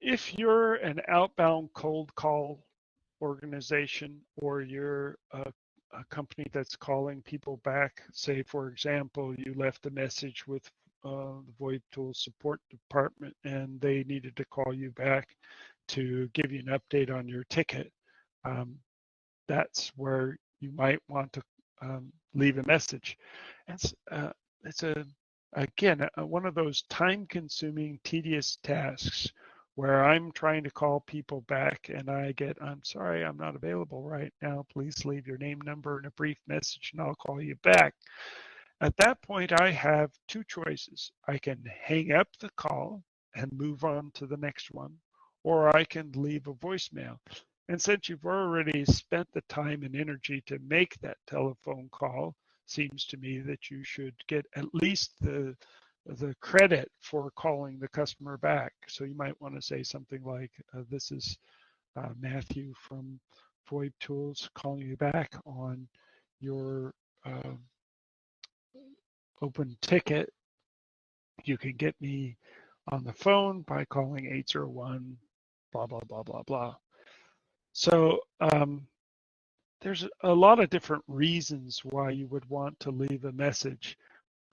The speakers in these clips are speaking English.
if you're an outbound cold call organization, or you're a company that's calling people back, say, for example, you left a message with the VoIPTools support department and they needed to call you back to give you an update on your ticket, that's where you might want to leave a message. It's again, one of those time-consuming, tedious tasks where I'm trying to call people back and I get, I'm sorry, I'm not available right now. Please leave your name, number, and a brief message and I'll call you back. At that point, I have two choices. I can hang up the call and move on to the next one, or I can leave a voicemail. And since you've already spent the time and energy to make that telephone call, seems to me that you should get at least the credit for calling the customer back. So you might want to say something like, this is Matthew from VoIPTools calling you back on your open ticket. You can get me on the phone by calling 801, blah, blah, blah, blah, blah. So there's a lot of different reasons why you would want to leave a message.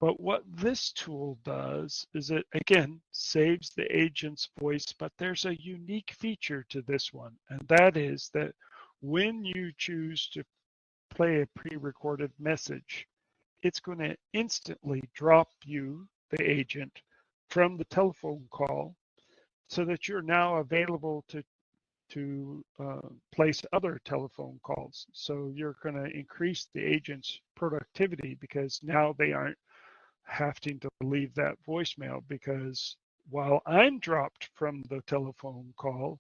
But what this tool does is it, again, saves the agent's voice, but there's a unique feature to this one, and that is that when you choose to play a pre-recorded message, it's going to instantly drop you, the agent, from the telephone call so that you're now available to place other telephone calls. So you're going to increase the agent's productivity because now they aren't having to leave that voicemail, because while I'm dropped from the telephone call,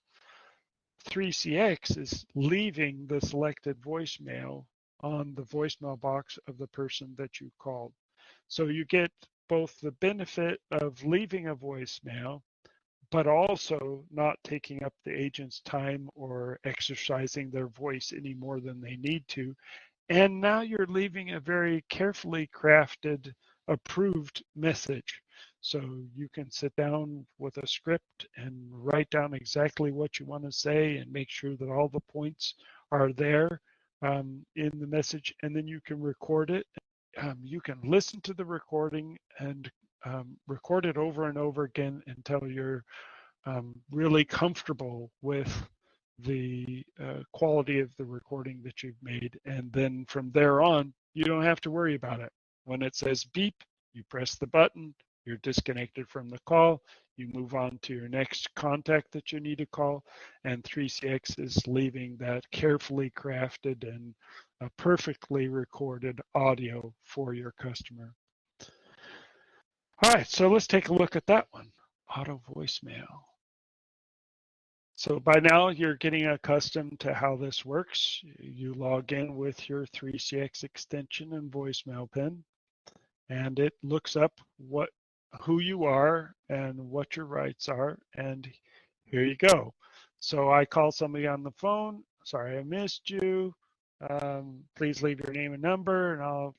3CX is leaving the selected voicemail on the voicemail box of the person that you called. So you get both the benefit of leaving a voicemail, but also not taking up the agent's time or exercising their voice any more than they need to. And now you're leaving a very carefully crafted, approved message. So you can sit down with a script and write down exactly what you want to say and make sure that all the points are there in the message, and then you can record it. You can listen to the recording and record it over and over again until you're really comfortable with the quality of the recording that you've made. And then from there on, you don't have to worry about it. When it says beep, you press the button, you're disconnected from the call, you move on to your next contact that you need to call, and 3CX is leaving that carefully crafted and perfectly recorded audio for your customer. All right, so let's take a look at that one, auto voicemail. So by now you're getting accustomed to how this works. You log in with your 3CX extension and voicemail pin, and it looks up who you are and what your rights are, and here you go. So I call somebody on the phone. Sorry, I missed you. Please leave your name and number, and I'll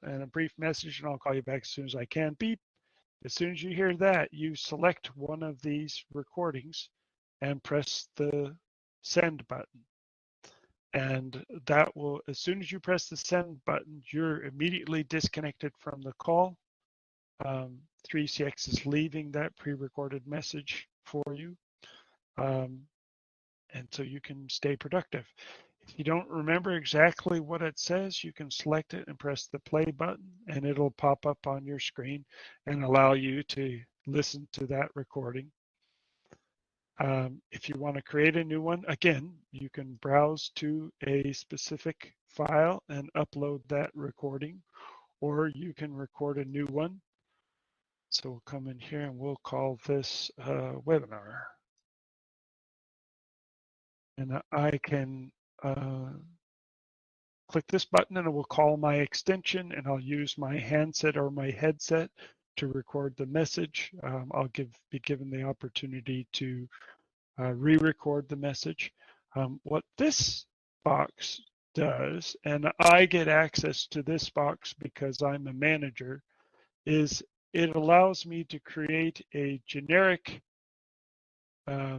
and a brief message, and I'll call you back as soon as I can. Beep. As soon as you hear that, you select one of these recordings and press the send button. And that will, as soon as you press the send button, you're immediately disconnected from the call. 3CX is leaving that pre-recorded message for you. And so you can stay productive. If you don't remember exactly what it says, you can select it and press the play button, and it'll pop up on your screen and allow you to listen to that recording. If you want to create a new one, again, you can browse to a specific file and upload that recording, or you can record a new one. So we'll come in here and we'll call this webinar. And I can click this button and it will call my extension, and I'll use my handset or my headset to record the message. I'll be given the opportunity to re-record the message. What this box does, and I get access to this box because I'm a manager, is it allows me to create a generic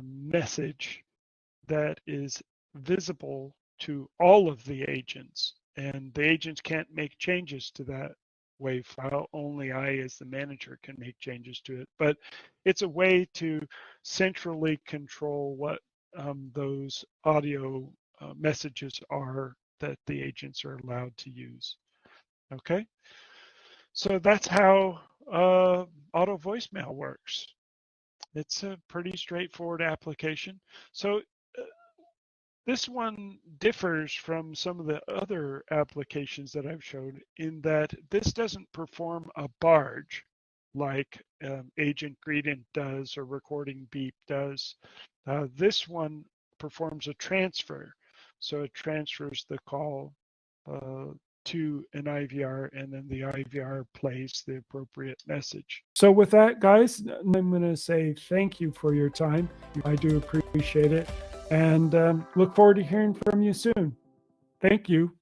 message that is visible to all of the agents, and the agents can't make changes to that WAV file. Only I, as the manager, can make changes to it. But it's a way to centrally control what those audio messages are that the agents are allowed to use. Okay, so that's how auto voicemail works. It's a pretty straightforward application. So this one differs from some of the other applications that I've showed in that this doesn't perform a barge like Agent Greeting does or Recording Beep does. This one performs a transfer. So it transfers the call to an IVR, and then the IVR plays the appropriate message. So with that, guys, I'm going to say thank you for your time. I do appreciate it, and look forward to hearing from you soon. Thank you.